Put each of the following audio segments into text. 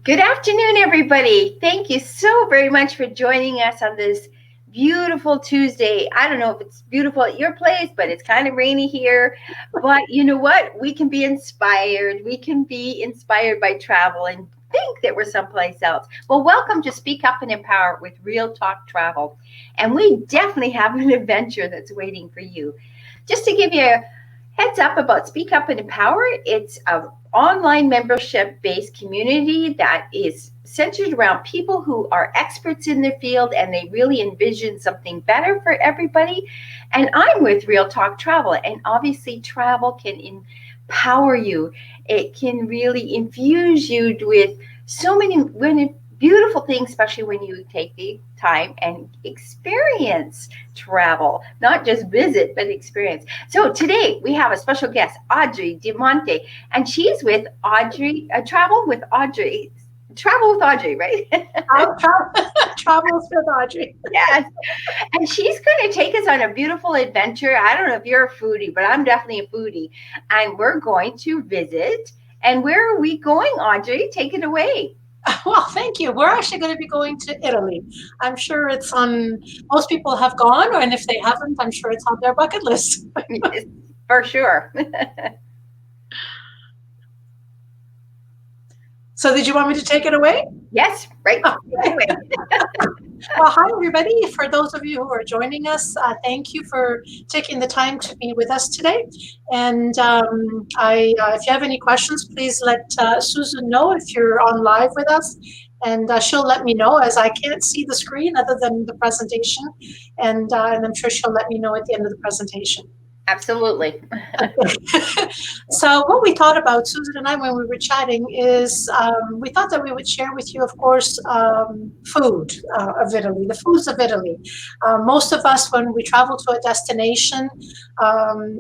Good afternoon, everybody. Thank you so very much for joining us on this beautiful Tuesday. I don't know if it's beautiful at your place, but it's kind of rainy here. But you know what? We can be inspired. We can be inspired by travel and think that we're someplace else. Well, welcome to Speak Up and Empower with Real Talk Travel. And we definitely have an adventure that's waiting for you. Just to give you a heads up about Speak Up and Empower, it's an online membership based community that is centered around people who are experts in their field and they really envision something better for everybody. And I'm with Real Talk Travel, and obviously, travel can empower you, it can really infuse you with so many beautiful things, especially when you take the time and experience travel, not just visit, but experience. So today we have a special guest, Audrey Diamante, and she's with Audrey, Travel with Audrey, right? Travels with Audrey. Yes. And she's going to take us on a beautiful adventure. I don't know if you're a foodie, but I'm definitely a foodie. And we're going to visit. And where are we going, Audrey? Take it away. Well, thank you. We're actually going to be going to Italy. I'm sure it's on, most people have gone, and if they haven't, I'm sure it's on their bucket list. Yes, for sure. So, did you want me to take it away? Yes, right. Anyway. Well, hi, everybody. For those of you who are joining us, thank you for taking the time to be with us today. And if you have any questions, please let Susan know if you're on live with us. And she'll let me know, as I can't see the screen other than the presentation. And I'm sure she'll let me know at the end of the presentation. Absolutely. So what we thought about, Susan and I, when we were chatting, is we thought that we would share with you, of course, food of Italy, the foods of Italy. Most of us, when we travel to a destination,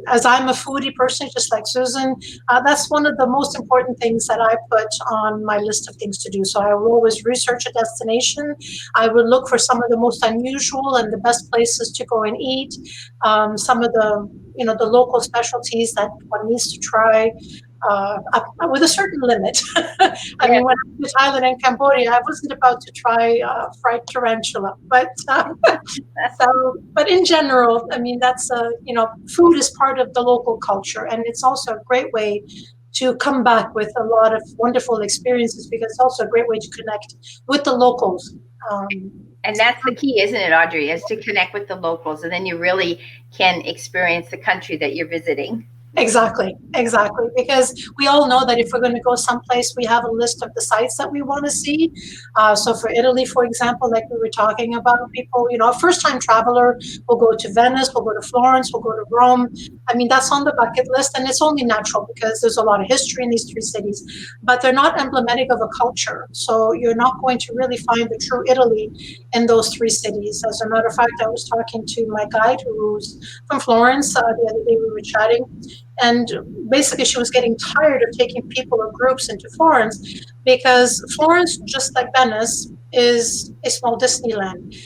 as I'm a foodie person, just like Susan, that's one of the most important things that I put on my list of things to do. So I will always research a destination. I will look for some of the most unusual and the best places to go and eat. Some of the local specialties that one needs to try with a certain limit. I mean, when I went to Thailand and Cambodia, I wasn't about to try fried tarantula, but in general, I mean, that's food is part of the local culture, and it's also a great way to come back with a lot of wonderful experiences, because it's also a great way to connect with the locals. Um, And that's the key, isn't it, Audrey, is to connect with the locals, and then you really can experience the country that you're visiting. Exactly, exactly. Because we all know that if we're going to go someplace, we have a list of the sites that we want to see. So for Italy, for example, like we were talking about, people, a first-time traveler will go to Venice, will go to Florence, will go to Rome. I mean, that's on the bucket list, and it's only natural because there's a lot of history in these three cities, but they're not emblematic of a culture. So you're not going to really find the true Italy in those three cities. As a matter of fact, I was talking to my guide who's from Florence the other day. We were chatting, and basically, she was getting tired of taking people or groups into Florence, because Florence, just like Venice, is a small Disneyland.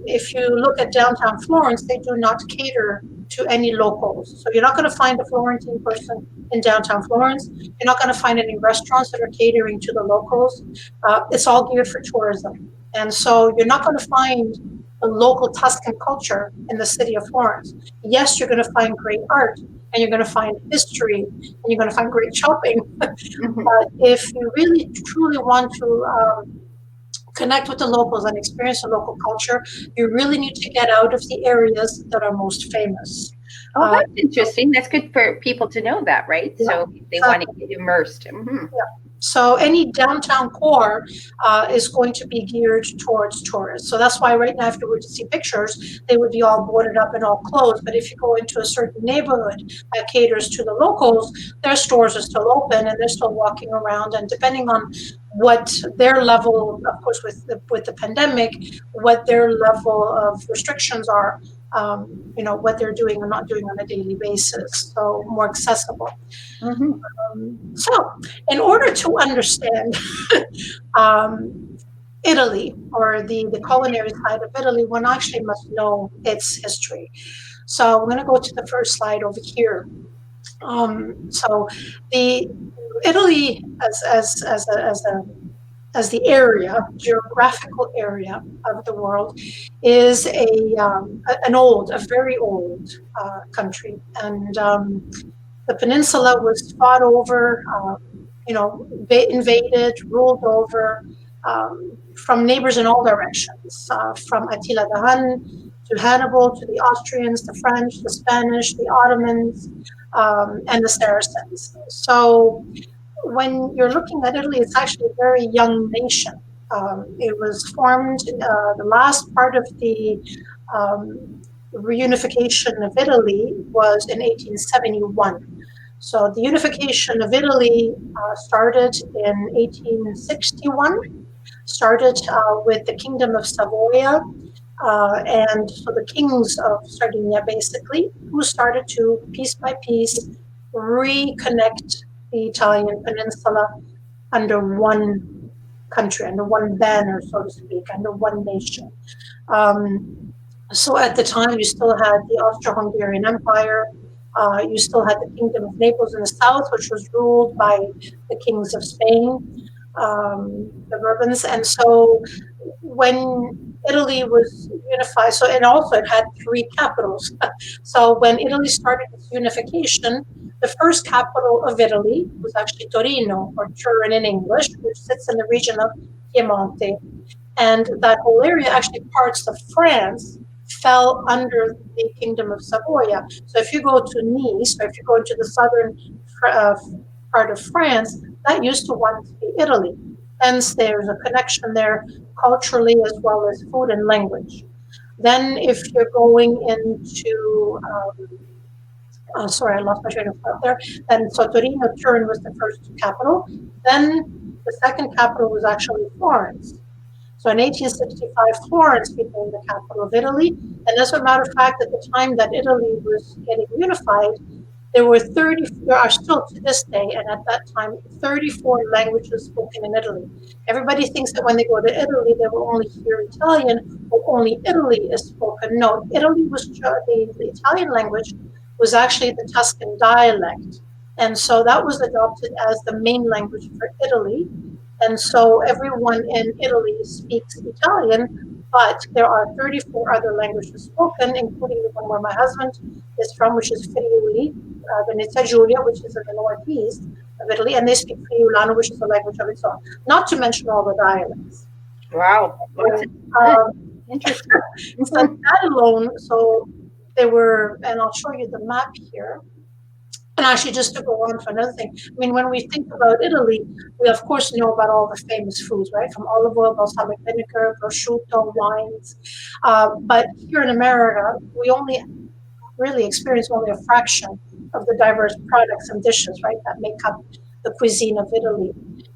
If you look at downtown Florence, they do not cater to any locals. So you're not going to find a Florentine person in downtown Florence. You're not going to find any restaurants that are catering to the locals. It's all geared for tourism. And so you're not going to find the local Tuscan culture in the city of Florence. Yes, you're going to find great art, and you're going to find history, and you're going to find great shopping. But if you really truly want to connect with the locals and experience the local culture, you really need to get out of the areas that are most famous. Oh, that's interesting. That's good for people to know that, right? Yeah, So if they want to get immersed. yeah. So any downtown core is going to be geared towards tourists. So that's why right now, if you were to see pictures, they would be all boarded up and all closed. But if you go into a certain neighborhood that caters to the locals, their stores are still open and they're still walking around. And depending on what their level, of course, with the pandemic, what their level of restrictions are, what they're doing or not doing on a daily basis. So more accessible. Mm-hmm. So, in order to understand Italy, or the culinary side of Italy, one actually must know its history. So, I'm going to go to the first slide over here. So, the Italy as a as the area, geographical area of the world, is a very old country, and the peninsula was fought over, invaded, ruled over from neighbors in all directions, from Attila the Hun to Hannibal to the Austrians, the French, the Spanish, the Ottomans, and the Saracens. So when you're looking at Italy, it's actually a very young nation. It was formed, the last part of the reunification of Italy was in 1871. So the unification of Italy started in 1861, started with the Kingdom of Savoia, and so the kings of Sardinia, basically, who started to, piece by piece, reconnect the Italian peninsula under one country, under one banner, so to speak, under one nation. So at the time, you still had the Austro-Hungarian Empire. You still had the Kingdom of Naples in the south, which was ruled by the kings of Spain, the Bourbons. And so when Italy was unified, so and also it had three capitals. So when Italy started its unification, the first capital of Italy was actually Torino, or Turin in English, which sits in the region of Piemonte. And that whole area, actually parts of France, fell under the Kingdom of Savoia. So if you go to Nice, or if you go into the southern uh, part of France, that used to once be Italy. Hence, there's a connection there culturally as well as food and language. Then, if you're going into, sorry, I lost my train of thought there. Then, so Torino, Turin was the first capital. Then, the second capital was actually Florence. So in 1865, Florence became the capital of Italy. And as a matter of fact, at the time that Italy was getting unified, there are still to this day, and at that time, 34 languages spoken in Italy. Everybody thinks that when they go to Italy, they will only hear Italian, or only Italy is spoken. No, Italy was the Italian language was actually the Tuscan dialect. And so that was adopted as the main language for Italy. And so everyone in Italy speaks Italian, but there are 34 other languages spoken, including the one where my husband is from, which is Friuli, Venezia Giulia, which is in the northeast of Italy, and they speak Friulano, which is a language of its own, not to mention all the dialects. Wow. So, Interesting. so that alone, so there were, and I'll show you the map here. And actually, just to go on for another thing, I mean, when we think about Italy, we of course know about all the famous foods, right? From olive oil, balsamic vinegar, prosciutto, wines. But here in America, we only really experience only a fraction of the diverse products and dishes, right, that make up the cuisine of Italy.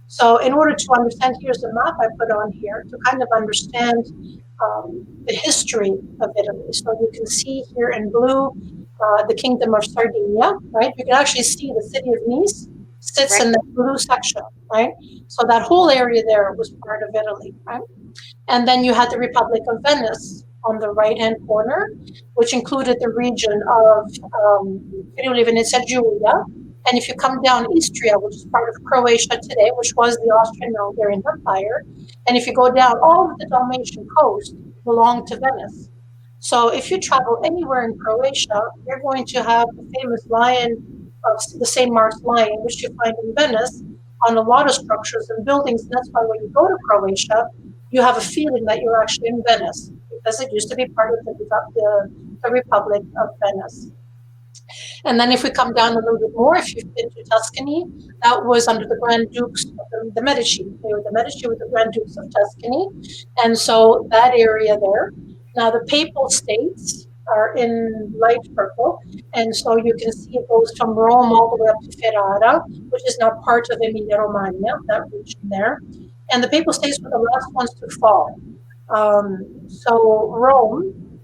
So, in order to understand, here's the map I put on here to kind of understand the history of Italy. So, you can see here in blue the Kingdom of Sardinia, right? You can actually see the city of Nice sits Right. in the blue section, right? So, that whole area there was part of Italy, right? And then you had the Republic of Venice on the right-hand corner, which included the region of Friuli Venezia Giulia. And if you come down Istria, which is part of Croatia today, which was the Austrian-Hungarian Empire, and if you go down all of the Dalmatian coast, belonged to Venice. So if you travel anywhere in Croatia, you're going to have the famous lion, the St. Mark's lion, which you find in Venice on a lot of structures and buildings. And that's why when you go to Croatia, you have a feeling that you're actually in Venice because it used to be part of the Republic of Venice. And then if we come down a little bit more, if you've been to Tuscany, that was under the Grand Dukes, the Medici. The Medici were the Grand Dukes of Tuscany. And so that area there. Now the Papal States are in light purple. And so you can see it goes from Rome all the way up to Ferrara, which is now part of Emilia Romagna, that region there. And the Papal States were the last ones to fall. So Rome,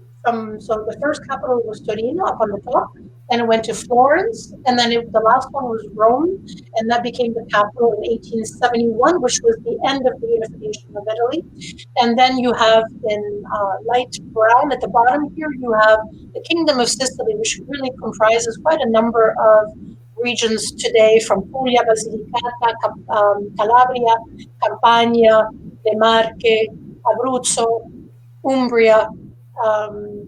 so the first capital was Torino up on the top, then it went to Florence, and then the last one was Rome, and that became the capital in 1871, which was the end of the unification of Italy. And then you have in light brown at the bottom here, you have the Kingdom of Sicily, which really comprises quite a number of regions today from Puglia, Basilicata, Calabria, Campania, Le Marche, Abruzzo, Umbria. Um,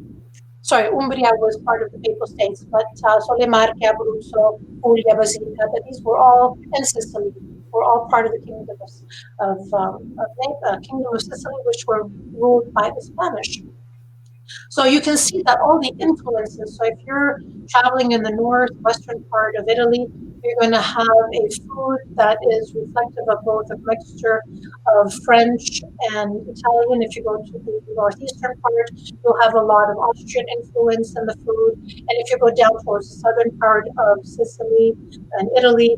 Sorry, Umbria was part of the Papal States, but so Le Marche, Abruzzo, Puglia, Basilicata, these were all, and Sicily, were all part of the Kingdom of Sicily, which were ruled by the Spanish. So you can see that all the influences. So if you're traveling in the northwestern part of Italy, you're going to have a food that is reflective of both a mixture of French and Italian. If you go to the northeastern part, you'll have a lot of Austrian influence in the food. And if you go down towards the southern part of Sicily and Italy,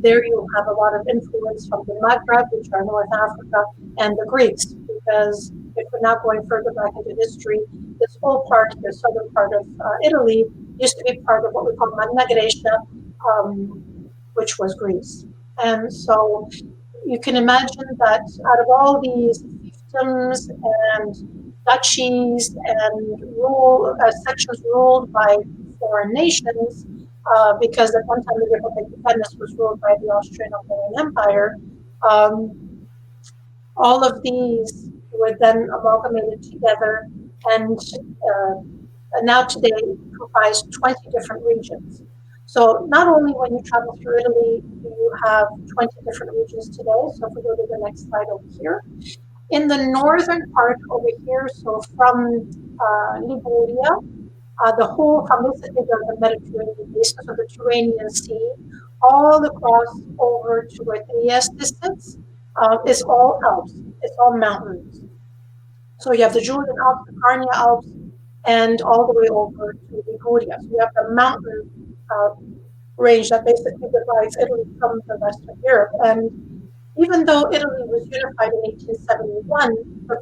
there you'll have a lot of influence from the Maghreb, which are North Africa, and the Greeks, because if we're not going further back into history, this whole part, the southern part of Italy, used to be part of what we call Magna Graecia, which was Greece. And so you can imagine that out of all these fiefdoms and duchies and sections ruled by foreign nations, because at one time the Republic of Venice was ruled by the Austrian-Hungarian Empire, um, all of these were then amalgamated together and now today comprise 20 different regions. So not only when you travel through Italy do you have 20 different regions today, so if we go to the next slide over here, in the northern part over here, so from Liguria, the whole from basically the Mediterranean basin, so the Tyrrhenian Sea, all across over to where Trieste sits, is all Alps. It's all mountains. So you have the Julian Alps, the Carnia Alps, and all the way over to Liguria. So you have the mountain range that basically divides Italy from the rest of Europe. And even though Italy was unified in 1871, the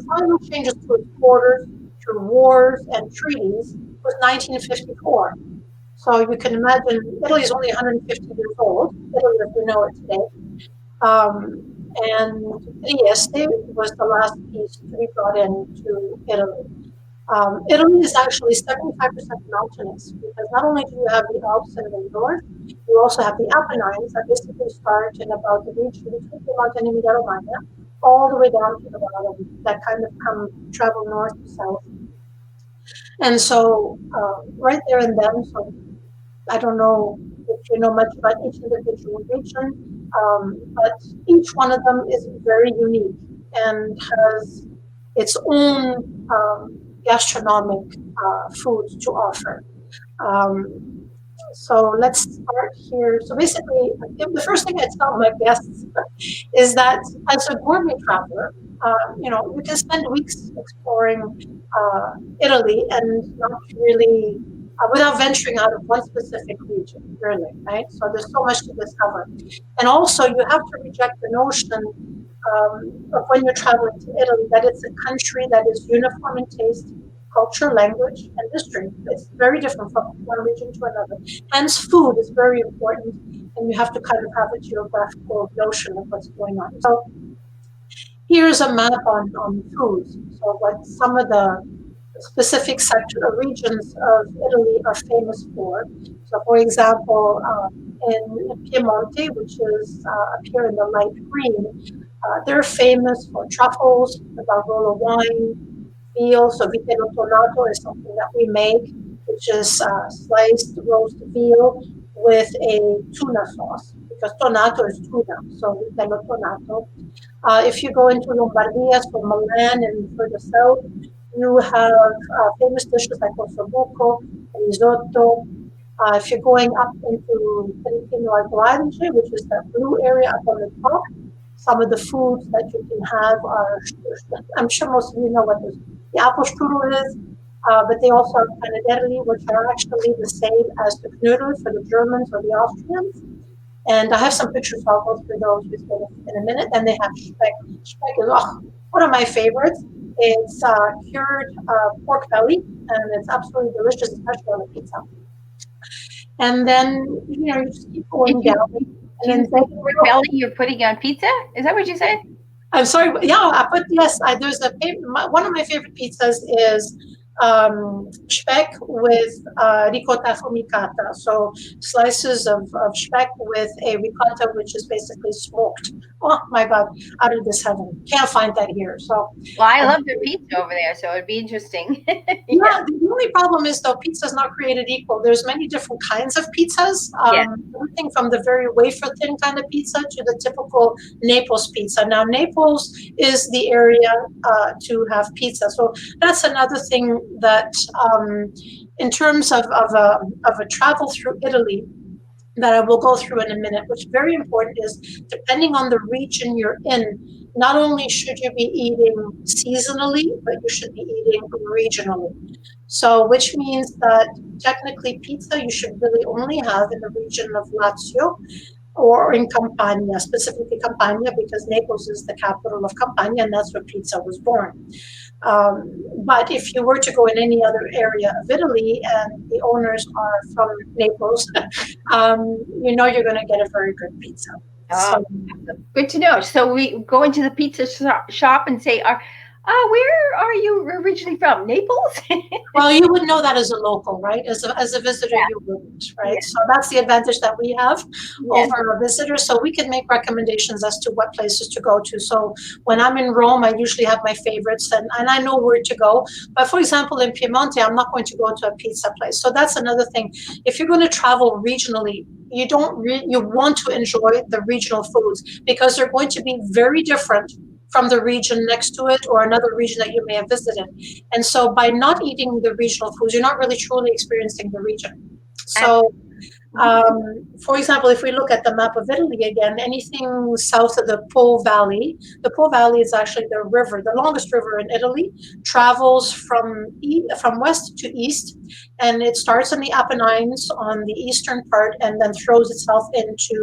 final changes to its borders through wars and treaties was 1954. So you can imagine Italy is only 150 years old, Italy as we know it today. And Trieste was the last piece to be brought into Italy. Italy is actually 75% mountainous because not only do you have the Alps in the north, you also have the Apennines that basically start in about the region between Piedmont and Emilia-Romagna, all the way down to the bottom that kind of travel north to south. And so right there and then, so I don't know if you know much about each individual region, but each one of them is very unique and has its own gastronomic foods to offer. So let's start here. So basically, the first thing I tell my guests is that as a gourmet traveler, you can spend weeks exploring Italy and not really, without venturing out of one specific region, really, right? So there's so much to discover. And also, you have to reject the notion of when you're traveling to Italy that it's a country that is uniform in taste, culture, language, and history. It's very different from one region to another. Hence, food is very important, and you have to kind of have a geographical notion of what's going on. So here's a map on foods. So what some of the specific sector or regions of Italy are famous for. So for example, in Piemonte, which is up here in the light green, they're famous for truffles, the Barolo wine, veal. So vitello tonato is something that we make, which is sliced roast veal with a tuna sauce, because tonato is tuna, so vitello tonato. If you go into Lombardia, so Milan and further south, you have famous dishes like ossobuco, risotto. If you're going up into Trentino Alto Adige, which is that blue area up on the top, some of the foods that you can have are, I'm sure most of you know what the apple strudel is, but they also have panettone, which are actually the same as the knödel for the Germans or the Austrians. And I have some pictures, so I'll go through those with you in a minute. And they have speck. Speck is one of my favorites. It's cured pork belly, and it's absolutely delicious, especially on a pizza. And then, you just keep going down. And then pork belly you're putting on pizza? Is that what you said? I'm sorry. Yeah, yes. There's one of my favorite pizzas is speck with ricotta affumicata. So slices of speck with a ricotta, which is basically smoked. Oh my God, out of this heaven. Can't find that here. So Well, I uh, love their pizza over there, so it'd be interesting. Yeah. yeah, the only problem is though pizza is not created equal. There's many different kinds of pizzas. Yeah. Everything from the very wafer thin kind of pizza to the typical Naples pizza. Now Naples is the area to have pizza, so that's another thing that, in terms of a travel through Italy, that I will go through in a minute. What's very important is depending on the region you're in, not only should you be eating seasonally, but you should be eating regionally. So, which means that technically pizza you should really only have in the region of Lazio or in Campania, specifically Campania, because Naples is the capital of Campania, and that's where pizza was born. But if you were to go in any other area of Italy and the owners are from Naples, you know you're going to get a very good pizza. Oh, So awesome. Good to know. So we go into the pizza shop and say, where are you originally from? Naples?" well, you would know that as a local, right? As a visitor, Yeah. you wouldn't, right? Yeah. So that's the advantage that we have Yes. over a visitor. So we can make recommendations as to what places to go to. So when I'm in Rome, I usually have my favorites and I know where to go. But for example, in Piemonte, I'm not going to go to a pizza place. So that's another thing. If you're going to travel regionally, you want to enjoy the regional foods because they're going to be very different from the region next to it or another region that you may have visited. And so by not eating the regional foods, you're not really truly experiencing the region. And, So mhm. for example, if we look at the map of Italy again, anything south of the the Po Valley is actually the river, the longest river in Italy, travels from west to east, and it starts in the Apennines on the eastern part, and then throws itself into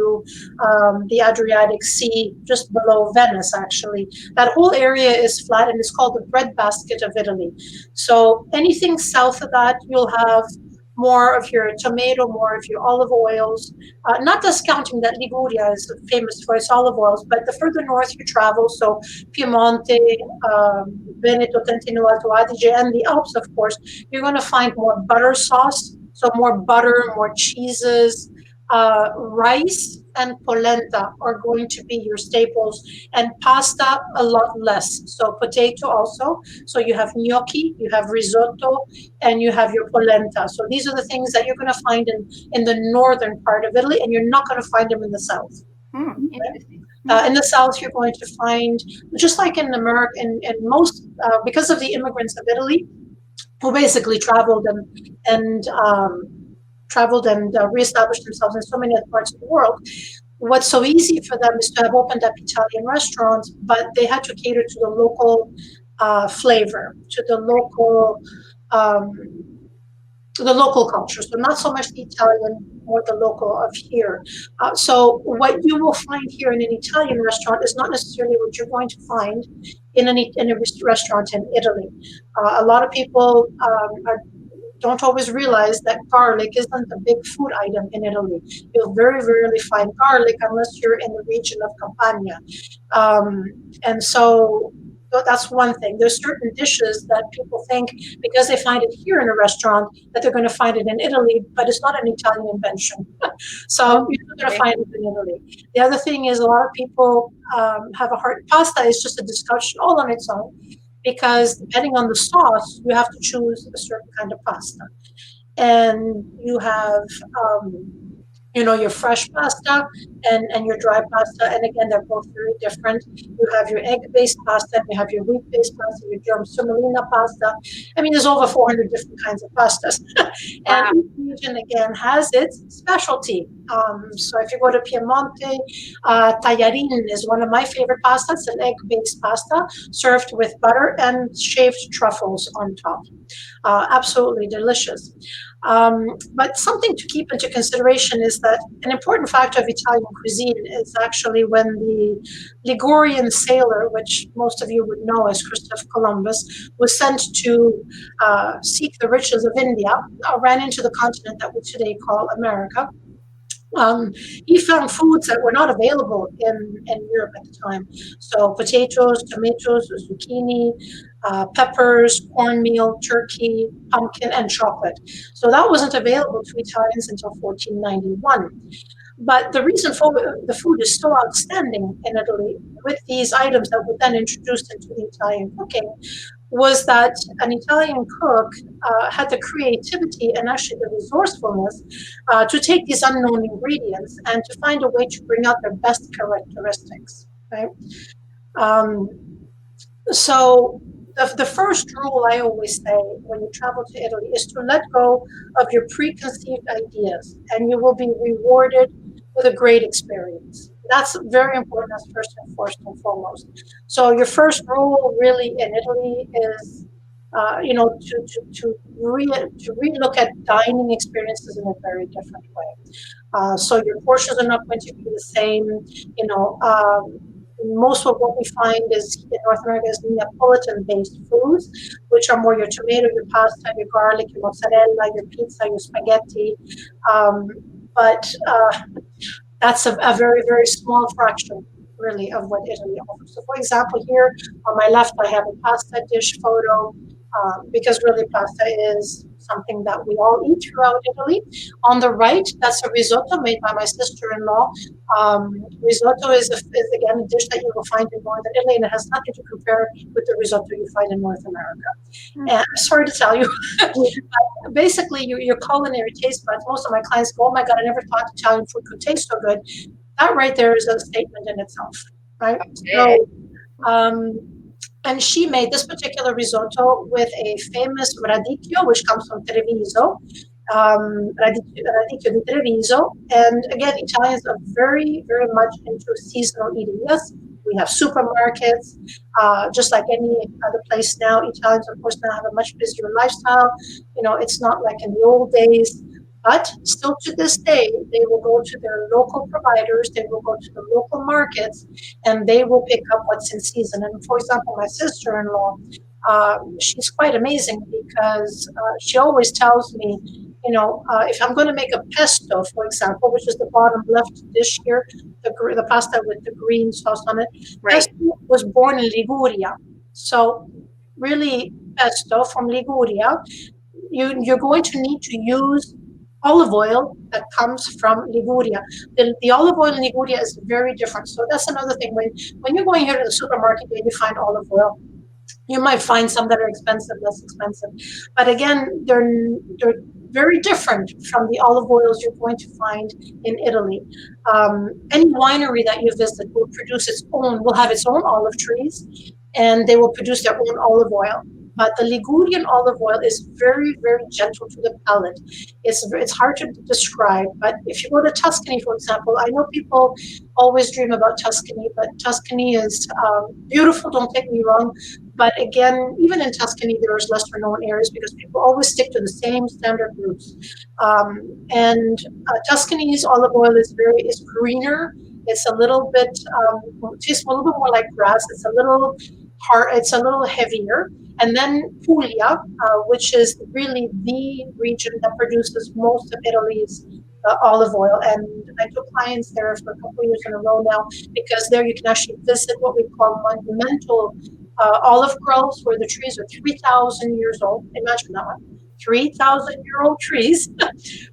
the Adriatic Sea just below Venice. Actually, that whole area is flat, and it's called the breadbasket of Italy. So anything south of that, you'll have more of your tomato, more of your olive oils. Not discounting that Liguria is famous for its olive oils, but the further north you travel, so Piemonte, Veneto, Trentino, Alto Adige, and the Alps, of course, you're going to find more butter sauce, so more butter, more cheeses. Rice and polenta are going to be your staples, and pasta a lot less. So potato also. So you have gnocchi, you have risotto, and you have your polenta. So these are the things that you're going to find in the northern part of Italy, and you're not going to find them in the south. Interesting. Hmm. In the south, you're going to find, just like in America, in most, because of the immigrants of Italy, who basically traveled and reestablished themselves in so many other parts of the world. What's so easy for them is to have opened up Italian restaurants, but they had to cater to the local flavor, um, to the local culture. So not so much the Italian, more the local of here. So what you will find here in an Italian restaurant is not necessarily what you're going to find in a restaurant in Italy. A lot of people don't always realize that garlic isn't a big food item in Italy. You'll very rarely find garlic unless you're in the region of Campania. Um, and so that's one thing. There's certain dishes that people think because they find it here in a restaurant that they're going to find it in Italy, but it's not an Italian invention. So Oh, you're not going to okay. find it in Italy. The other thing is a lot of people have a hard pasta is just a discussion all on its own because depending on the sauce, you have to choose a certain kind of pasta. And you have your fresh pasta and your dry pasta. And again, they're both very different. You have your egg-based pasta, you have your wheat-based pasta, your germ semolina pasta. I mean, there's over 400 different kinds of pastas. And Wow. each region, again, has its specialty. So if you go to Piemonte, tagliarin is one of my favorite pastas, an egg-based pasta served with butter and shaved truffles on top. Absolutely delicious. But something to keep into consideration is that an important factor of Italian cuisine is actually when the Ligurian sailor, which most of you would know as Christopher Columbus, was sent to seek the riches of India, ran into the continent that we today call America. Um, he found foods that were not available in Europe at the time. So potatoes, tomatoes, zucchini, peppers, cornmeal, turkey, pumpkin, and chocolate. So that wasn't available to Italians until 1491. But the reason for the food is so outstanding in Italy with these items that were then introduced into the Italian cooking was that an Italian cook had the creativity and actually the resourcefulness to take these unknown ingredients and to find a way to bring out their best characteristics. Right. Um, so the first rule I always say when you travel to Italy is to let go of your preconceived ideas, and you will be rewarded with a great experience. That's very important as first and foremost. So your first rule really in Italy is, to re-look at dining experiences in a very different way. So your portions are not going to be the same. You know, most of what we find is in North America is Neapolitan-based foods, which are more your tomato, your pasta, your garlic, your mozzarella, your pizza, your spaghetti. Um, but that's a very, very small fraction, really, of what Italy offers. So, for example, here on my left, I have a pasta dish photo because really pasta is something that we all eat throughout Italy. On the right, that's a risotto made by my sister-in-law. Risotto is again a dish that you will find in Northern Italy, and it has nothing to compare with the risotto you find in North America. And I'm sorry to tell you, basically your culinary taste buds. Most of my clients go, "Oh my God, I never thought Italian food could taste so good." That right there is a statement in itself, right? Okay. So, um, and she made this particular risotto with a famous radicchio, which comes from Treviso, radicchio di Treviso. And again, Italians are very, very much into seasonal eating. Yes, we have supermarkets, just like any other place now. Italians, of course, now have a much busier lifestyle. You know, it's not like in the old days. But still to this day, they will go to their local providers, they will go to the local markets, and they will pick up what's in season. And for example, my sister-in-law, she's quite amazing because she always tells me, if I'm going to make a pesto, for example, which is the bottom left dish here, the pasta with the green sauce on it, Right. pesto was born in Liguria. So really, pesto from Liguria, you're going to need to use olive oil that comes from Liguria. The olive oil in Liguria is very different. So that's another thing. When you're going here to the supermarket and you find olive oil, you might find some that are expensive, less expensive. But again, they're very different from the olive oils you're going to find in Italy. Any winery that you visit will have its own olive trees, and they will produce their own olive oil. But the Ligurian olive oil is very, very gentle to the palate. It's hard to describe. But if you go to Tuscany, for example, I know people always dream about Tuscany, but Tuscany is beautiful. Don't take me wrong, but again, even in Tuscany, there's lesser known areas because people always stick to the same standard routes. And Tuscany's olive oil is greener. It's a little bit tastes a little bit more like grass. It's a little hard. It's a little heavier. And then Puglia, which is really the region that produces most of Italy's olive oil. And I took clients there for a couple of years in a row now because there you can actually visit what we call monumental olive groves where the trees are 3,000 years old. Imagine that one. 3,000-year-old trees.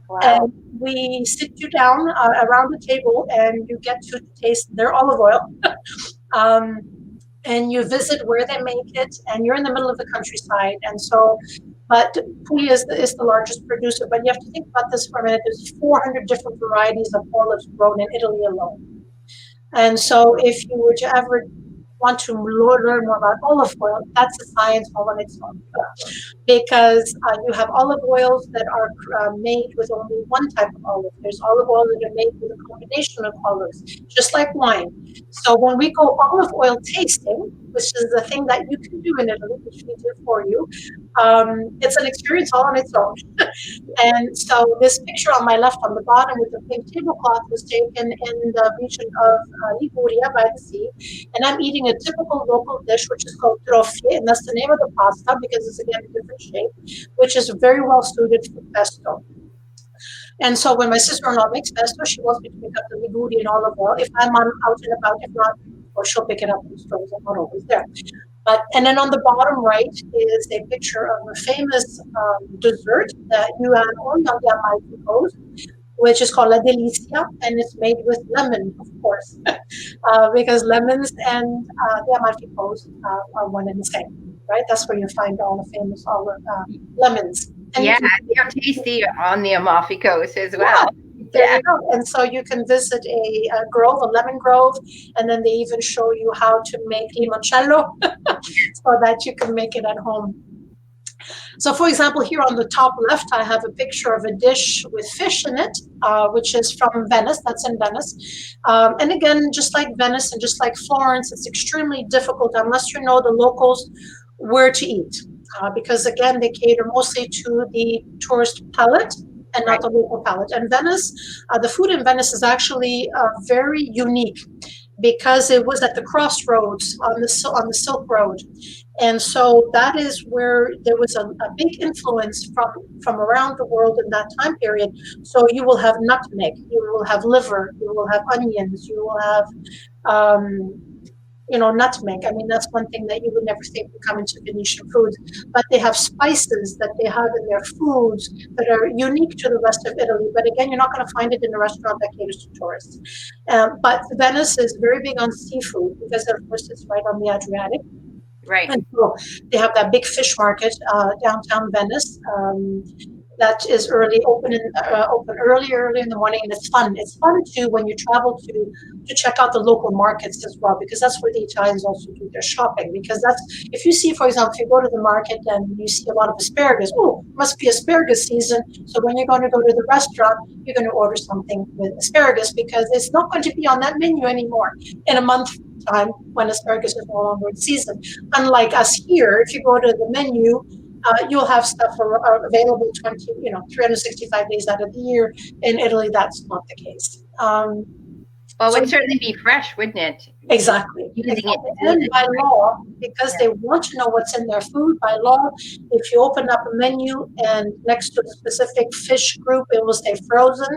Wow. And we sit you down around the table and you get to taste their olive oil. Um, and you visit where they make it, and you're in the middle of the countryside. And so, but Puglia is the largest producer. But you have to think about this for a minute. There's 400 different varieties of olives grown in Italy alone. And so, if you were to ever want to learn more about olive oil, that's a science all on its own. Because you have olive oils that are made with only one type of olive. There's olive oil that are made with a combination of olives, just like wine. So when we go olive oil tasting, which is the thing that you can do in Italy, which we do for you, it's an experience all on its own. And so this picture on my left on the bottom with the pink tablecloth was taken in the region of Liguria by the sea. And I'm eating a typical local dish, which is called trofie, and that's the name of the pasta because it's again a different shape, which is very well suited for pesto. And so when my sister-in-law makes pesto, she wants me to pick up the Ligurian olive oil if I'm out and about. If not, or she'll pick it up in the stores. I'm not always there. But and then on the bottom right is a picture of a famous dessert that you have only on the Amalfi Coast, which is called La Delicia, and it's made with lemon, of course, because lemons and the Amalfi Coast are one and the same, right? That's where you find all the famous all the lemons, and you Yeah, can they're tasty on the Amalfi Coast as yeah. well. There Yeah. you go. And so you can visit a grove, a lemon grove, and then they even show you how to make limoncello so that you can make it at home. So, for example, here on the top left, I have a picture of a dish with fish in it, which is from Venice. That's in Venice. And again, just like Venice and just like Florence, it's extremely difficult unless you know the locals where to eat. Because again, they cater mostly to the tourist palate and not Right. the local palate. And Venice, the food in Venice is actually very unique because it was at the crossroads on the Silk Road, and so that is where there was a big influence from around the world in that time period. So you will have nutmeg, you will have liver, you will have onions, you will have um, nutmeg. I mean, that's one thing that you would never think would come into Venetian foods. But they have spices that they have in their foods that are unique to the rest of Italy. But again, you're not going to find it in a restaurant that caters to tourists. But Venice is very big on seafood because, of course, it's right on the Adriatic. Right. And so they have that big fish market downtown Venice. That is open early in the morning, and it's fun. It's fun too when you travel to check out the local markets as well, because that's where the Italians also do their shopping. Because that's if you see, for example, if you go to the market and you see a lot of asparagus, oh, must be asparagus season. So when you're going to go to the restaurant, you're going to order something with asparagus because it's not going to be on that menu anymore in a month time when asparagus is no longer in season. Unlike us here, if you go to the menu, you'll have stuff available 20, 365 days out of the year. In Italy, that's not the case. Well, it So would certainly be fresh, wouldn't it? exactly, Using it exactly. in And season. by law, because Yeah. they want to know what's in their food, by law, if you open up a menu and next to a specific fish group, it will say frozen.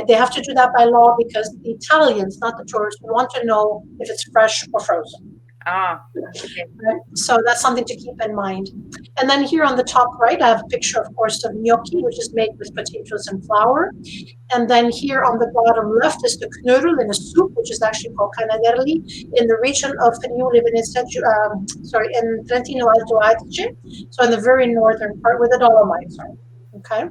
They have to do that by law because the Italians, not the tourists, want to know if it's fresh or frozen. Ah, okay. Right? So that's something to keep in mind. And then here on the top right, I have a picture, of course, of gnocchi, which is made with potatoes and flour. And then here on the bottom left is the knödel in a soup, which is actually called canaderli, in the region of Friuli Venezia, in Trentino Alto Adige, so in the very northern part where the Dolomites are. Okay,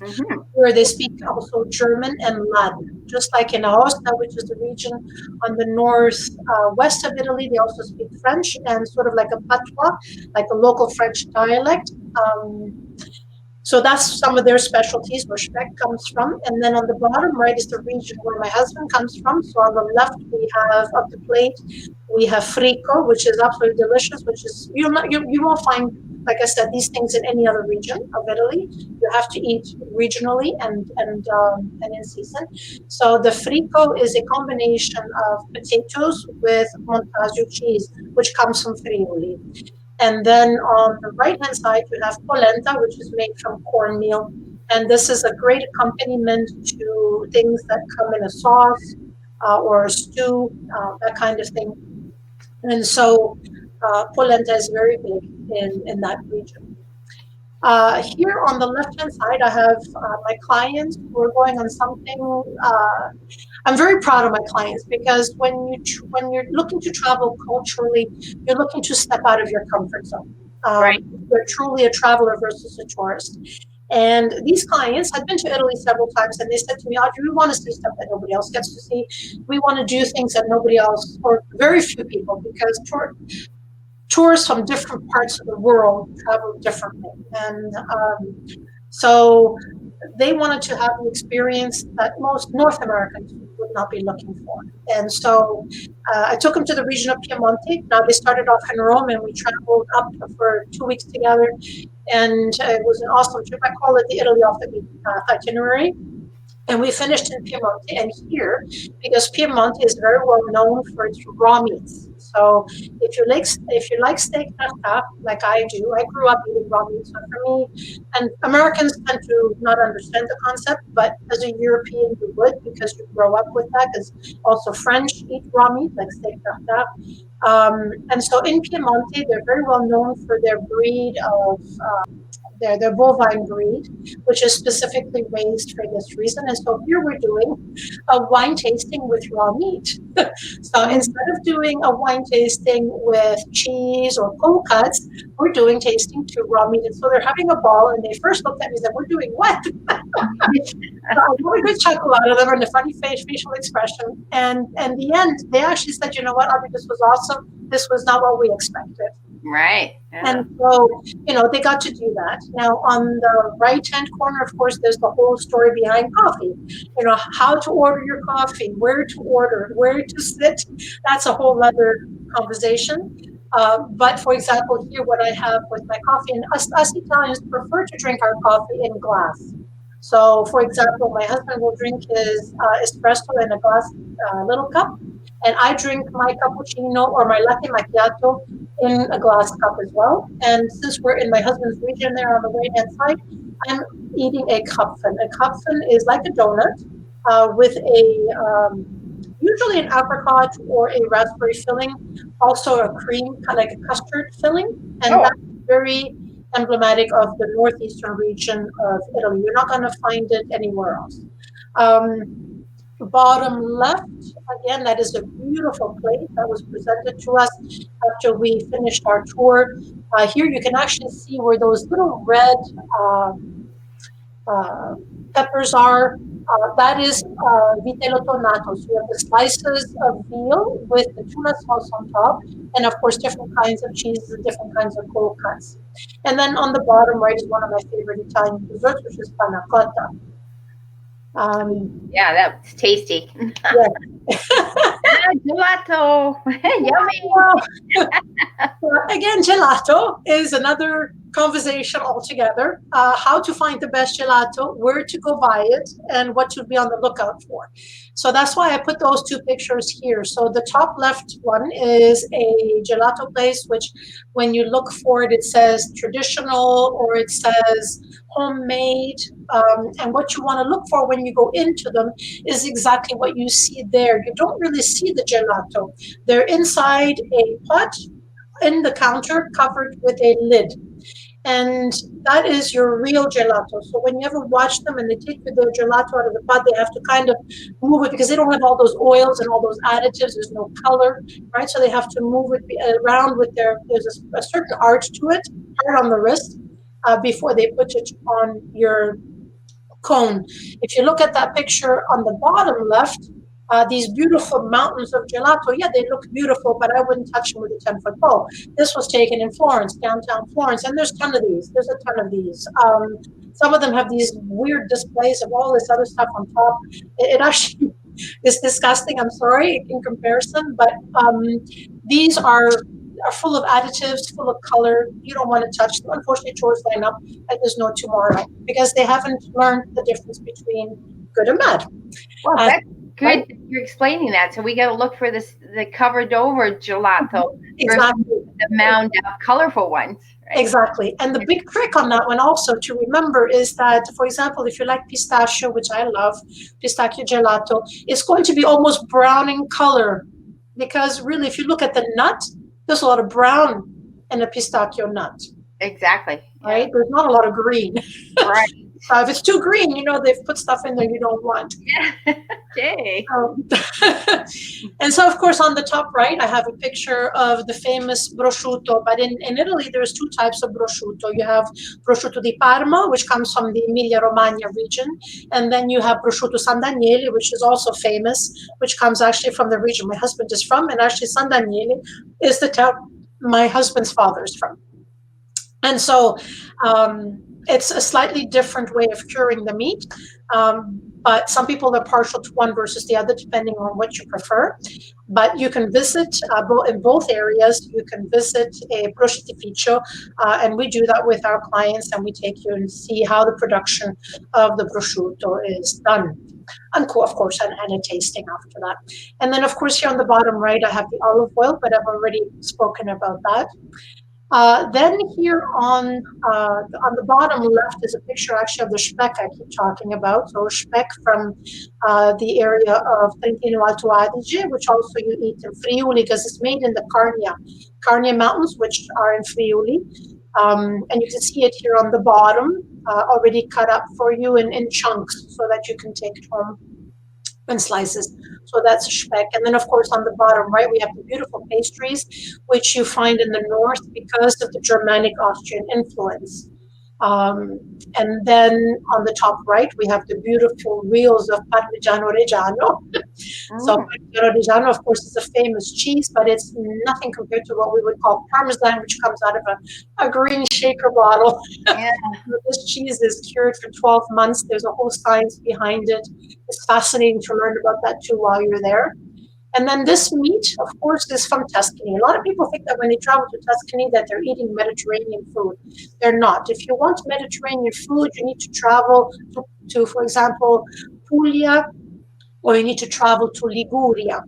Hmm. where they speak also German and Latin. Just like in Aosta, which is the region on the north west of Italy, they also speak French and sort of like a patois, like a local French dialect. So that's some of their specialties where Speck comes from. And then on the bottom right is the region where my husband comes from. So on the left we have of the plate, we have frico, which is absolutely delicious, which is you won't find, like I said, these things in any other region of Italy. You have to eat regionally and in season. So the frico is a combination of potatoes with montasio cheese, which comes from Friuli. And then on the right hand side, you have polenta, which is made from cornmeal. And this is a great accompaniment to things that come in a sauce or a stew, that kind of thing. And so polenta is very big in that region. Here on the left hand side, I have my clients who are going on something. I'm very proud of my clients because when you're looking to travel culturally, you're looking to step out of your comfort zone. Right. You're truly a traveler versus a tourist. And these clients had been to Italy several times, and they said to me, "Audrey, we want to see stuff that nobody else gets to see. We want to do things that nobody else, or very few people, because tourists from different parts of the world travel differently, and so they wanted to have the experience that most North Americans would not be looking for. And so I took them to the region of Piemonte. Now they started off in Rome, and we traveled up for 2 weeks together, and it was an awesome trip. I call it the Italy off the beaten path itinerary. And we finished in Piemonte, and here, because Piemonte is very well known for its raw meats. So if you like steak tartare, like I do, I grew up eating raw meat. So for me, and Americans tend to not understand the concept, but as a European, you would because you grow up with that. Because also French eat raw meat, like steak tartare. And so in Piemonte, they're very well known for their breed of their bovine breed, which is specifically raised for this reason. And so here we're doing a wine tasting with raw meat. So instead of doing a wine tasting with cheese or cold cuts, we're doing tasting to raw meat. And so they're having a ball, and they first looked at me and said, "We're doing what?" So I got a good chuckle out of them and a funny facial expression. And the end, they actually said, "You know what, Audrey, this was awesome. This was not what we expected." Right. Yeah. And so, they got to do that. Now, on the right hand corner, of course, there's the whole story behind coffee. How to order your coffee, where to order, where to sit. That's a whole other conversation. But for example, here, what I have with my coffee, and us Italians prefer to drink our coffee in glass. So, for example, my husband will drink his espresso in a glass little cup, and I drink my cappuccino or my latte macchiato in a glass cup as well. And since we're in my husband's region there on the right hand side, I'm eating a Kupfen. A Kupfen is like a donut with usually an apricot or a raspberry filling, also a cream, kind of like a custard filling, and Oh, that's very emblematic of the northeastern region of Italy. You're not going to find it anywhere else. Um, Bottom left, again, that is a beautiful plate that was presented to us after we finished our tour. Here you can actually see where those little red uh, peppers are. That is vitello tonnato. So you have the slices of veal with the tuna sauce on top, and of course different kinds of cheeses and different kinds of cold cuts. And then on the bottom right is one of my favorite Italian desserts, which is panna cotta. Um, yeah, that's tasty. yeah. Ah, gelato. Yummy. Well, again, gelato is another conversation altogether. How to find the best gelato, where to go buy it, and what to be on the lookout for. So that's why I put those two pictures here. So the top left one is a gelato place, which when you look for it, it says traditional or it says homemade. And what you want to look for when you go into them is exactly what you see there. You don't really see the gelato. They're inside a pot in the counter covered with a lid. And that is your real gelato. So when you ever watch them and they take the gelato out of the pot, they have to kind of move it because they don't have all those oils and all those additives. There's no color, right? So they have to move it around with there's a certain art to it, hard on the wrist, before they put it on your cone. If you look at that picture on the bottom left, these beautiful mountains of gelato, yeah, they look beautiful, but I wouldn't touch them with a 10-foot pole. This was taken in Florence, downtown Florence, and there's a ton of these. There's a ton of these. Some of them have these weird displays of all this other stuff on top. It actually is disgusting. I'm sorry in comparison, but these are full of additives, full of color. You don't want to touch them. Unfortunately, tours line up and there's no tomorrow because they haven't learned the difference between good and bad. Well, Uh, that's good right? that you're explaining that. So we got to look for the covered over gelato versus Exactly. the mound of colorful ones. Right? Exactly. And the big trick on that one also to remember is that, for example, if you like pistachio, which I love, pistachio gelato, it's going to be almost brown in color because really, if you look at the nut, there's a lot of brown in a pistachio nut, Exactly. right? There's not a lot of green. Right. So if it's too green, they've put stuff in there you don't want. Yeah. Okay. And so, of course, on the top right, I have a picture of the famous prosciutto. But in Italy, there's two types of prosciutto. You have prosciutto di Parma, which comes from the Emilia-Romagna region. And then you have prosciutto San Daniele, which is also famous, which comes actually from the region my husband is from. And actually, San Daniele is the town my husband's father is from. And so it's a slightly different way of curing the meat. but some people are partial to one versus the other, depending on what you prefer. But you can visit in both areas. You can visit a prosciuttificio, and we do that with our clients, and we take you and see how the production of the prosciutto is done. And of course, and a tasting after that. And then, of course, here on the bottom right, I have the olive oil, but I've already spoken about that. Then here on the bottom left is a picture actually of the speck I keep talking about. So speck from the area of Trentino Alto Adige, which also you eat in Friuli because it's made in the Carnia Mountains, which are in Friuli. And you can see it here on the bottom, already cut up for you in chunks so that you can take it home in slices. So that's speck. And then, of course, on the bottom right, we have the beautiful pastries, which you find in the north because of the Germanic Austrian influence. Um, and then on the top right, we have the beautiful wheels of Parmigiano Reggiano. So Mm. Parmigiano Reggiano, of course, is a famous cheese, but it's nothing compared to what we would call Parmesan, which comes out of a green shaker bottle. Yeah. This cheese is cured for 12 months. There's a whole science behind it. It's fascinating to learn about that too while you're there. And then this meat, of course, is from Tuscany. A lot of people think that when they travel to Tuscany that they're eating Mediterranean food. They're not. If you want Mediterranean food, you need to travel to for example, Puglia, or you need to travel to Liguria.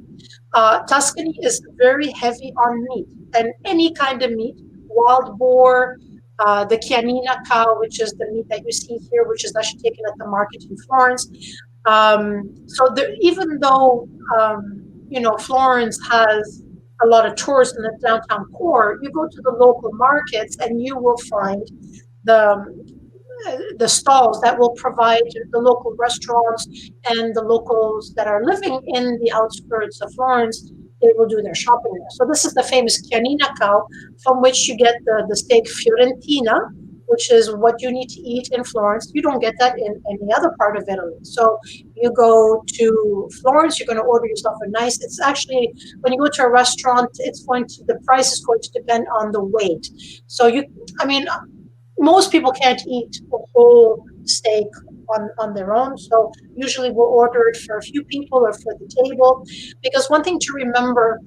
Tuscany is very heavy on meat, and any kind of meat, wild boar, the Chianina cow, which is the meat that you see here, which is actually taken at the market in Florence. So there, even though Florence has a lot of tourists in the downtown core, you go to the local markets and you will find the the stalls that will provide the local restaurants and the locals that are living in the outskirts of Florence. They will do their shopping there. So this is the famous Chianina cow, from which you get the steak Fiorentina, which is what you need to eat in Florence. You don't get that in any other part of Italy. So you go to Florence, you're going to order yourself a nice. It's actually when you go to a restaurant, the price is going to depend on the weight. So I mean, most people can't eat a whole steak on their own. So usually we'll order it for a few people or for the table. Because one thing to remember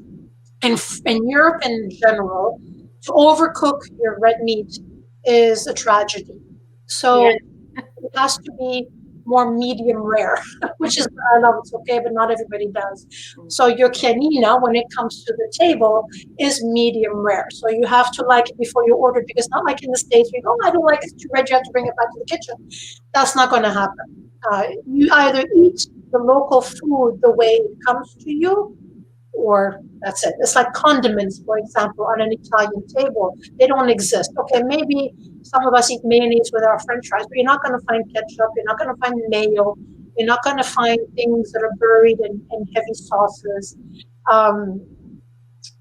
in Europe in general, to overcook your red meat is a tragedy. Yeah. So it has to be more medium rare, which is I love it's okay, but not everybody does. So your chianina, when it comes to the table, is medium rare. So you have to like it before you order it because not like in the States, you go, oh, I don't like it too red, you have to bring it back to the kitchen. That's not going to happen. You either eat the local food the way it comes to you, or that's it. It's like condiments, for example, on an Italian table. They don't exist. Okay, maybe some of us eat mayonnaise with our French fries, but you're not going to find ketchup. You're not going to find mayo. You're not going to find things that are buried in heavy sauces. Um,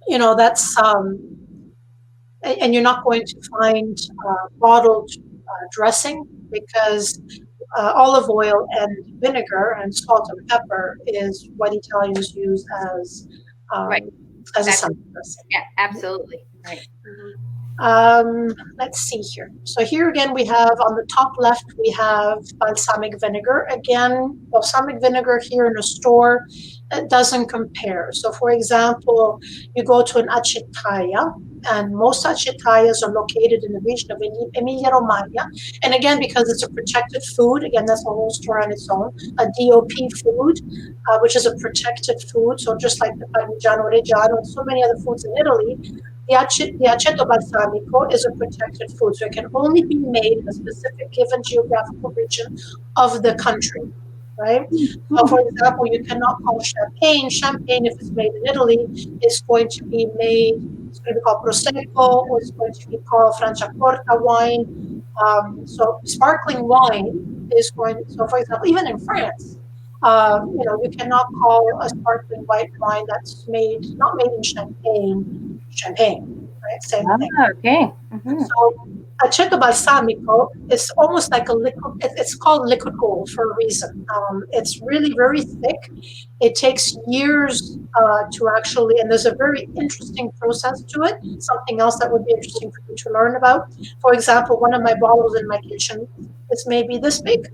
that's and you're not going to find bottled dressing because olive oil and vinegar and salt and pepper is what Italians use Right. um, as a That's, salad dressing. yeah, absolutely. Right. Let's see here. So here again, we have on the top left, we have balsamic vinegar. Again, balsamic vinegar here in a store, it doesn't compare. So for example, you go to an acetaia, and most acetaias are located in the region of Emilia-Romagna. And again, because it's a protected food, again, that's a whole story on its own, a DOP food, which is a protected food. So just like the Parmigiano Reggiano and so many other foods in Italy, the aceto balsamico is a protected food, so it can only be made in a specific given geographical region of the country, right? So, for example, you cannot call champagne champagne if it's made in Italy. It's going to be made. It's going to be called prosecco, or it's going to be called Franciacorta wine. So, sparkling wine is going. So, for example, even in France, you cannot call a sparkling white wine that's not made in champagne, right? Same thing. Ah, okay. Hmm. So aceto balsamico is almost like a liquid. It's called liquid gold for a reason. It's really very thick. It takes years to actually, and there's a very interesting process to it. Something else that would be interesting for you to learn about. For example, one of my bottles in my kitchen is maybe this big.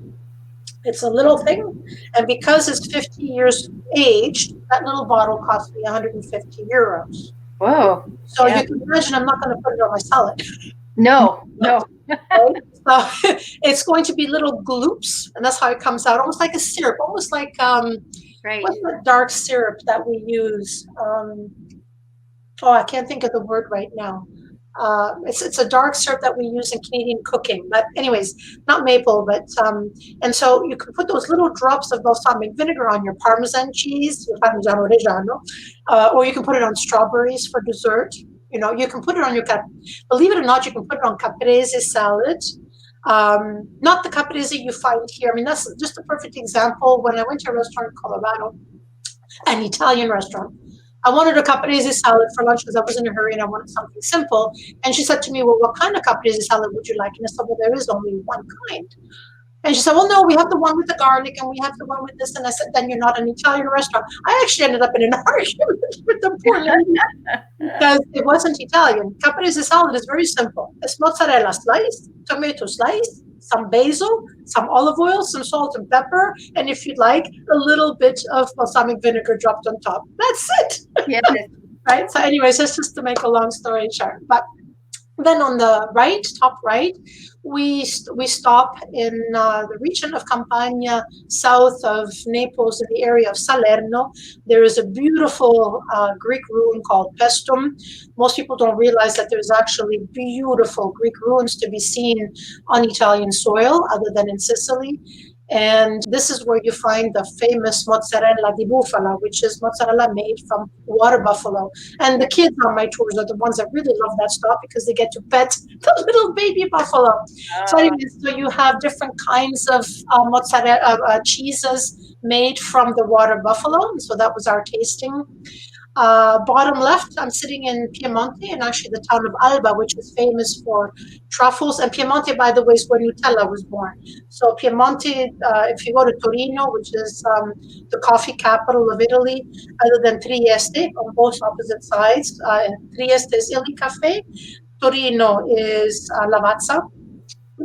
It's a little thing, and because it's 50 years aged, that little bottle cost me 150 euros. Whoa. So Yeah. you can imagine I'm not going to put it on my salad, No, no. right? So it's going to be little gloops, and that's how it comes out, almost like a syrup, almost like Right. what's that dark syrup that we use? Oh, I can't think of the word right now. It's a dark syrup that we use in Canadian cooking. But anyways, not maple, but and so you can put those little drops of balsamic vinegar on your Parmesan cheese, your Parmigiano Reggiano, or you can put it on strawberries for dessert. You know, you can put it on your believe it or not, you can put it on caprese salad. Not the caprese you find here. I mean, that's just a perfect example. When I went to a restaurant in Colorado, an Italian restaurant. I wanted a caprese salad for lunch because I was in a hurry and I wanted something simple. And she said to me, "Well, what kind of caprese salad would you like?" And I said, "Well, there is only one kind." And she said, "Well, no, we have the one with the garlic and we have the one with this." And I said, "Then you're not an Italian restaurant." I actually ended up in an argument with the poor lady because it wasn't Italian. Caprese salad is very simple. It's mozzarella sliced, tomato slice, some basil, some olive oil, some salt and pepper, and if you'd like, a little bit of balsamic vinegar dropped on top. That's it, Yes. right? So, anyways, that's just to make a long story short. But then on the right, top right, we stop in the region of Campania, south of Naples, in the area of Salerno. There is a beautiful Greek ruin called Pestum. Most people don't realize that there's actually beautiful Greek ruins to be seen on Italian soil, other than in Sicily. And this is where you find the famous mozzarella di bufala, which is mozzarella made from water buffalo. And the kids on my tours are the ones that really love that stuff because they get to pet the little baby buffalo. So, Oh, anyways, so you have different kinds of mozzarella cheeses made from the water buffalo. And so that was our tasting. Bottom left, I'm sitting in Piemonte, and actually the town of Alba, which is famous for truffles. And Piemonte, by the way, is where Nutella was born. So Piemonte, if you go to Torino, which is the coffee capital of Italy, other than Trieste, on both opposite sides, Trieste is Il Cafe, Torino is Lavazza,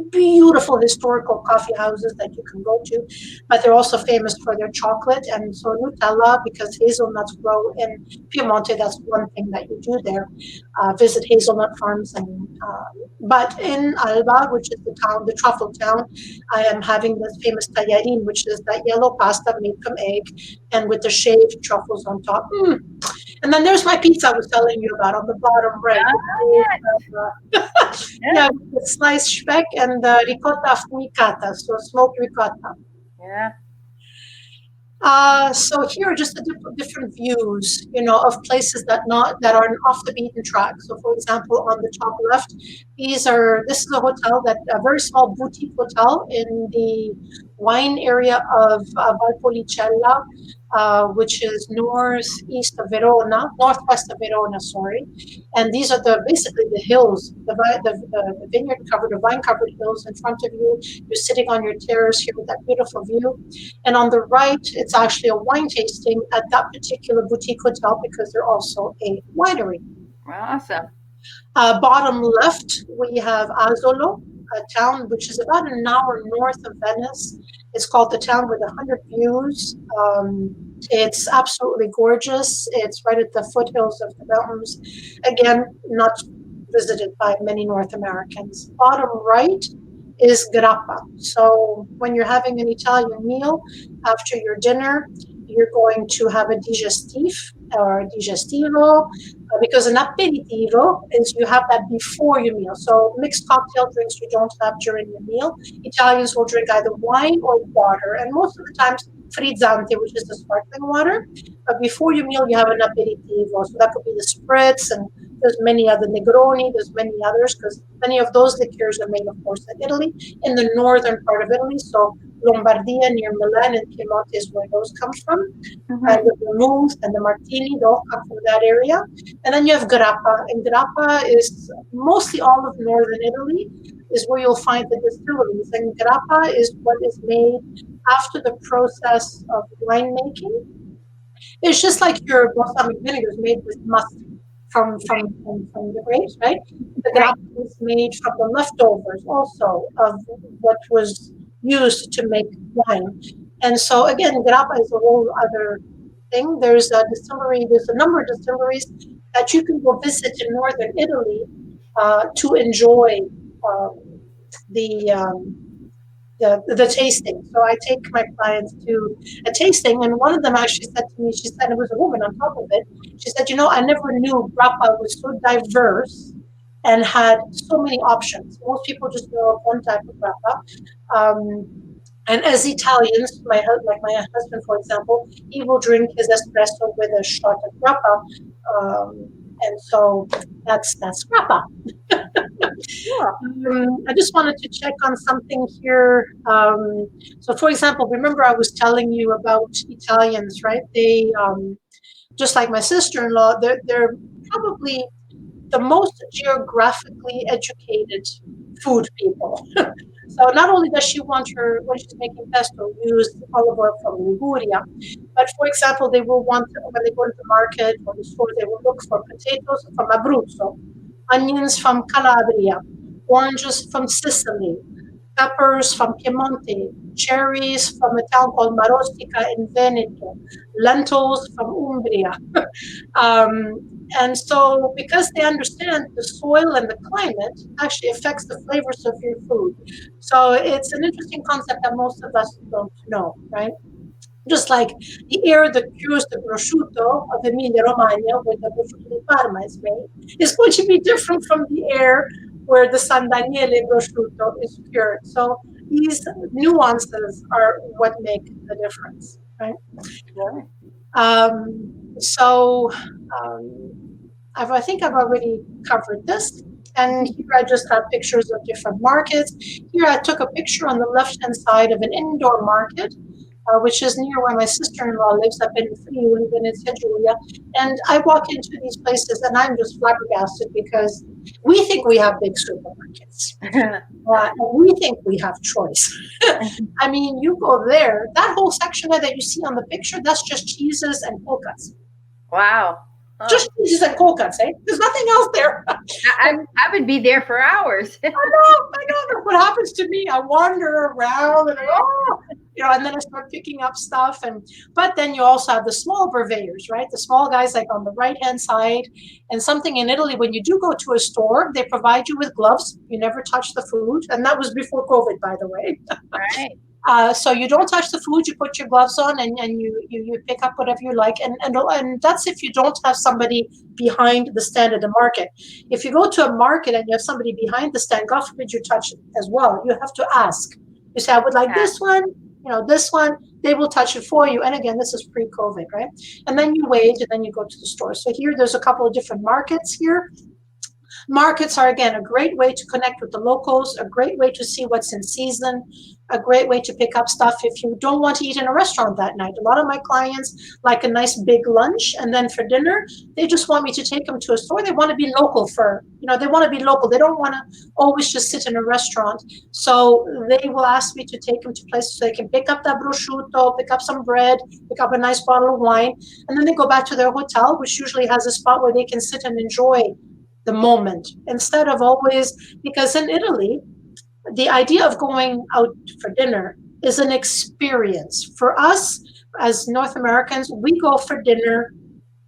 beautiful historical coffee houses that you can go to, but they're also famous for their chocolate. And so Nutella, because hazelnuts grow in Piemonte, that's one thing that you do there. Visit hazelnut farms. But in Alba, which is the town, the truffle town, I am having this famous tagliarin, which is that yellow pasta made from egg and with the shaved truffles on top. And then there's my pizza I was telling you about on the bottom right. yeah. Yeah, Yeah. the sliced speck and the ricotta affumicata, so smoked ricotta. Yeah. So here are just the different views, you know, of places that are off the beaten track. So, for example, on the top left, this is a hotel, that a very small boutique hotel in the wine area of Valpolicella, which is northeast of Verona, northwest of Verona, sorry. And these are basically the hills, the vineyard covered, the vine covered hills in front of you. You're sitting on your terrace here with that beautiful view. And on the right, it's actually a wine tasting at that particular boutique hotel because they're also a winery. Awesome. Bottom left, we have Asolo, a town which is about an hour north of Venice. It's called the town with 100 views. It's absolutely gorgeous. It's right at the foothills of the mountains. Again, not visited by many North Americans. Bottom right is grappa. So when you're having an Italian meal after your dinner, you're going to have a digestif or digestivo, because an aperitivo is you have that before your meal. So mixed cocktail drinks you don't have during your meal. Italians will drink either wine or water, and most of the times frizzante, which is the sparkling water. But before your meal, you have an aperitivo. So that could be the spritz, and there's many other Negroni. There's many others because many of those liqueurs are made, of course, in Italy, in the northern part of Italy. So Lombardia near Milan and Piemonte is where those come from. And Hmm. the vermouth and the martini, they all come from that area. And then you have grappa, and grappa is mostly all of northern Italy, is where you'll find the distilleries. And grappa is what is made after the process of winemaking. It's just like your balsamic vinegar is made with must from the grapes, right? The Right. grappa is made from the leftovers also of what was used to make wine. And so again, grappa is a whole other thing. There's a distillery. There's a number of distilleries that you can go visit in northern Italy to enjoy um, the the tasting. So I take my clients to a tasting, and one of them actually said to me, she said, it was a woman on top of it. She said, I never knew grappa was so diverse and had so many options. Most people just know of one type of grappa. Um, and as Italians, like my husband, for example, he will drink his espresso with a shot of grappa. And so that's grappa. Cool. I just wanted to check on something here. So, for example, remember I was telling you about Italians, right? They, just like my sister-in-law, they're probably the most geographically educated food people. So not only does she want her, when she's making pesto, use olive oil from Liguria, but for example, they will want, when they go to the market or the store, they will look for potatoes from Abruzzo, onions from Calabria, oranges from Sicily, peppers from Piemonte, cherries from a town called Marostica in Veneto, lentils from Umbria. And so, because they understand the soil and the climate actually affects the flavors of your food. So, it's an interesting concept that most of us don't know, right? Just like the air that cures the prosciutto of Emilia Romagna, where the prosciutto di Parma is made, is going to be different from the air where the San Daniele prosciutto is cured. So these nuances are what make the difference, right? Sure. So I think I've already covered this. And here I just have pictures of different markets. Here I took a picture on the left-hand side of an indoor market, which is near where my sister-in-law lives up in Friuli, Venezia Giulia. And I walk into these places and I'm just flabbergasted because we think we have big supermarkets. And we think we have choice. I mean, you go there, that whole section there that you see on the picture, that's just cheeses and coconuts. Wow. Just cheeses and coconuts, eh? There's nothing else there. I would be there for hours. I know. That's what happens to me. I wander around and and then I start picking up stuff. But then you also have the small purveyors, right? The small guys like on the right hand side. And something in Italy, when you do go to a store, they provide you with gloves. You never touch the food, and that was before COVID, by the way. Right. So you don't touch the food, you put your gloves on and you pick up whatever you like. And that's if you don't have somebody behind the stand at the market. If you go to a market and you have somebody behind the stand, God forbid you touch it as well. You have to ask. You say, I would like Yeah. this one, this one. They will touch it for you. And again, this is pre-COVID, right? And then you wait and then you go to the store. So here there's a couple of different markets here. Markets are, again, a great way to connect with the locals, a great way to see what's in season, a great way to pick up stuff if you don't want to eat in a restaurant that night. A lot of my clients like a nice big lunch, and then for dinner, they just want me to take them to a store. They want to be local they want to be local. They don't want to always just sit in a restaurant. So they will ask me to take them to places so they can pick up that prosciutto, pick up some bread, pick up a nice bottle of wine, and then they go back to their hotel, which usually has a spot where they can sit and enjoy the moment instead of always, because in Italy, the idea of going out for dinner is an experience. For us as North Americans, we go for dinner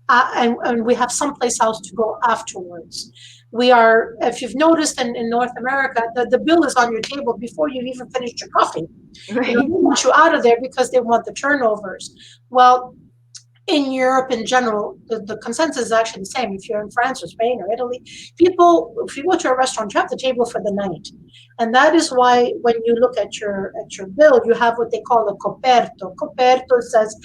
and we have someplace else to go afterwards. We are, if you've noticed in North America, the bill is on your table before you've even finished your coffee. They Right. want you out of there because they want the turnovers. Well, in Europe in general, the consensus is actually the same. If you're in France or Spain or Italy, people, if you go to a restaurant, you have the table for the night, and that is why when you look at your bill, you have what they call a coperto. Coperto says,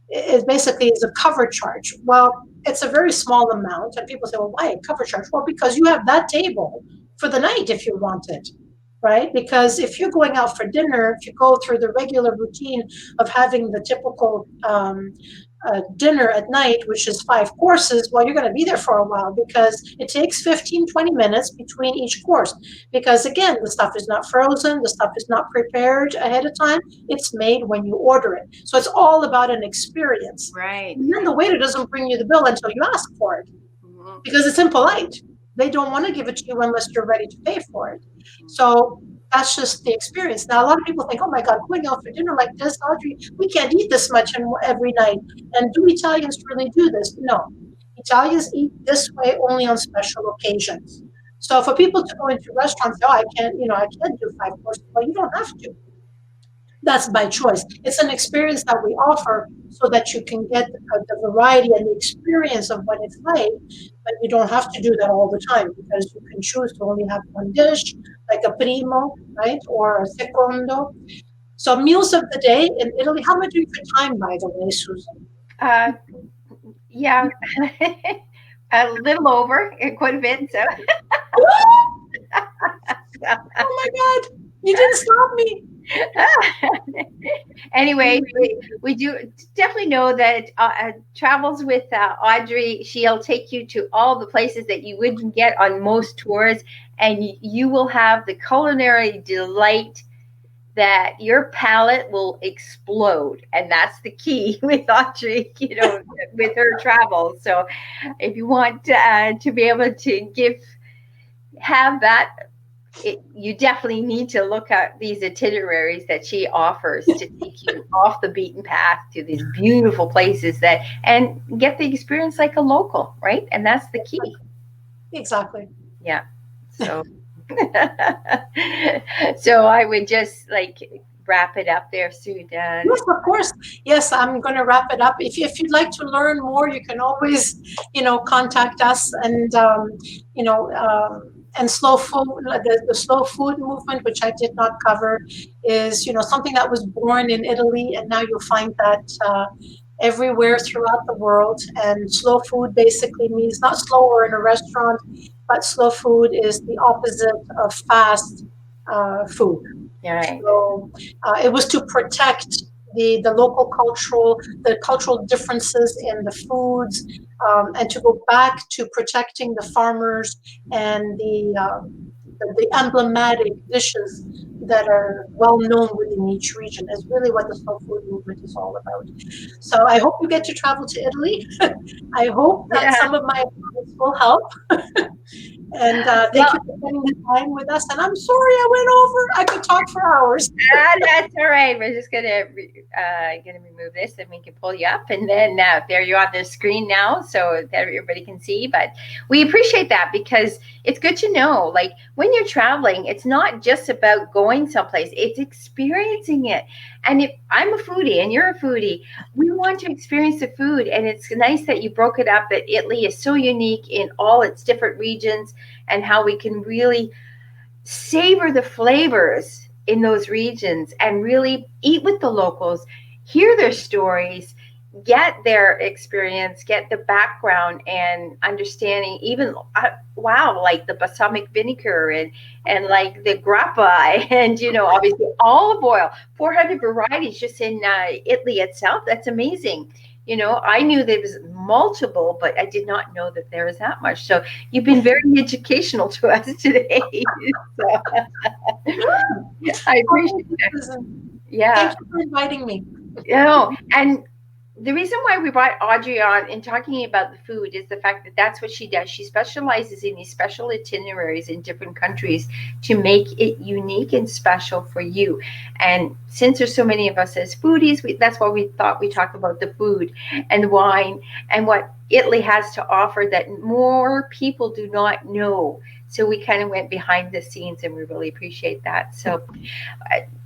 it basically is a cover charge. Well, it's a very small amount, and people say, well, why a cover charge? Well, because you have that table for the night if you want it, right? Because if you're going out for dinner, if you go through the regular routine of having the typical dinner at night, which is 5 courses, well, you're going to be there for a while because it takes 15, 20 minutes between each course. Because again, the stuff is not frozen, the stuff is not prepared ahead of time, it's made when you order it. So it's all about an experience. Right. And then the waiter doesn't bring you the bill until you ask for it Mhm. because it's impolite. They don't want to give it to you unless you're ready to pay for it. So that's just the experience. Now, a lot of people think, oh my God, going out for dinner like this, Audrey, we can't eat this much every night. And do Italians really do this? No. Italians eat this way only on special occasions. So for people to go into restaurants, oh, I can't do five courses. Well, you don't have to. That's by choice. It's an experience that we offer so that you can get the variety and the experience of what it's like, but you don't have to do that all the time because you can choose to only have one dish, like a primo, right, or a secondo. So meals of the day in Italy. How much do you for time, by the way, Susan? Uh, yeah, a little over, quite a bit. So, Oh my God, you didn't stop me. anyway, we do definitely know that travels with Audrey. She'll take you to all the places that you wouldn't get on most tours, and you will have the culinary delight that your palate will explode, and that's the key with Audrey, with her travels. So if you want to be able to have that, you definitely need to look at these itineraries that she offers to take you off the beaten path to these beautiful places and get the experience like a local, right? And that's the key. Exactly. Yeah. So so I would just like wrap it up there, Sudan. Yes, of course. Yes, I'm going to wrap it up. If you'd like to learn more, you can always, contact us and slow food, the slow food movement, which I did not cover, is, something that was born in Italy, and now you'll find that everywhere throughout the world. And slow food basically means not slower in a restaurant, but slow food is the opposite of fast food. Right. So it was to protect the local the cultural differences in the foods, and to go back to protecting the farmers and the emblematic dishes that are well known within each region is really what the slow food movement is all about. So I hope you get to travel to Italy. I hope that Yeah. some of my advice will help. And thank you for spending the time with us. And I'm sorry I went over. I could talk for hours. That's all right. We're just gonna remove this, and we can pull you up, and then there you're on the screen now, so that everybody can see. But we appreciate that because it's good to know, like when you're traveling, it's not just about going someplace; it's experiencing it. And if I'm a foodie and you're a foodie, we want to experience the food, and it's nice that you broke it up. That Italy is so unique in all its different regions, and how we can really savor the flavors in those regions and really eat with the locals, hear their stories, get their experience, get the background and understanding. Even wow, like the balsamic vinegar and like the grappa and obviously olive oil, 400 varieties just in Italy itself. That's amazing. I knew there was multiple, but I did not know that there was that much. So you've been very educational to us today. So, I appreciate it. Yeah. Thank you for inviting me. And the reason why we brought Audrey on and talking about the food is the fact that that's what she does. She specializes in these special itineraries in different countries to make it unique and special for you. And since there's so many of us as foodies, that's why we thought we'd talk about the food and the wine and what Italy has to offer that more people do not know. So we kind of went behind the scenes, and we really appreciate that. So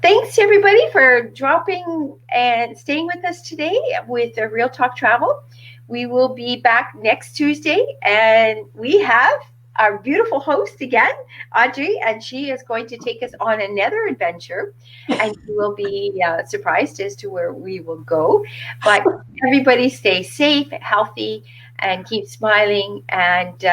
thanks everybody for dropping and staying with us today with Real Talk Travel. We will be back next Tuesday, and we have our beautiful host again, Audrey, and she is going to take us on another adventure, and you will be surprised as to where we will go. But everybody stay safe, healthy, and keep smiling, and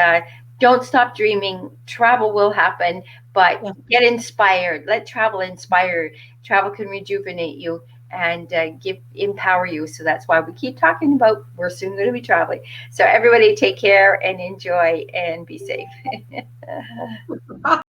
don't stop dreaming. Travel will happen, but get inspired. Let travel inspire. Travel can rejuvenate you and empower you. So that's why we keep talking about we're soon going to be traveling. So everybody take care and enjoy and be safe.